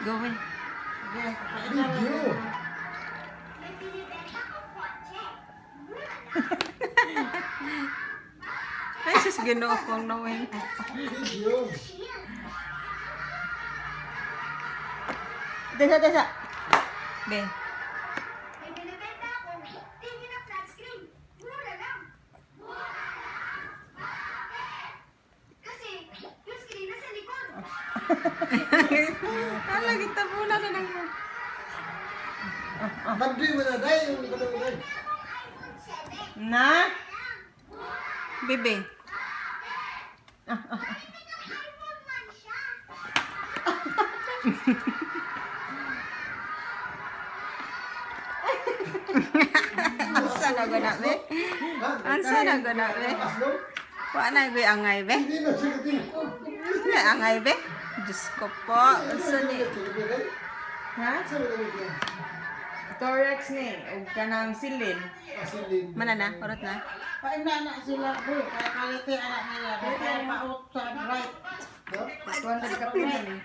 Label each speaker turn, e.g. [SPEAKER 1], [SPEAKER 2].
[SPEAKER 1] Go, be.
[SPEAKER 2] Video.
[SPEAKER 1] Ay, sus, ginoo kong nawin.
[SPEAKER 2] Video.
[SPEAKER 3] Desa, desa.
[SPEAKER 1] Be.
[SPEAKER 4] May binibenta akong TV na flat screen. Mura lang. Kasi, yung screen nasa likod.
[SPEAKER 1] Lagi tapunan na ng...
[SPEAKER 2] Mandoy mo na dahil. Yung iba na dahil.
[SPEAKER 4] iPhone 7.
[SPEAKER 3] Na?
[SPEAKER 1] Bebe.
[SPEAKER 4] iPhone 1 siya.
[SPEAKER 1] Ansa na gana, be? Ansa na gana, be?
[SPEAKER 2] Aslo?
[SPEAKER 1] Wa na be angay, be?
[SPEAKER 2] Hindi na siya kating.
[SPEAKER 1] Ano angay, be? Diyos ko po. Ansa ni?
[SPEAKER 3] Ha? Torex ni. Huwag ka nang silin.
[SPEAKER 2] Asilin.
[SPEAKER 1] Mana na? Urot na?
[SPEAKER 5] Paina sila boy, kaya kalite anak nila. Kaya paut sa bright.
[SPEAKER 3] Tuwan na di ka pina ni.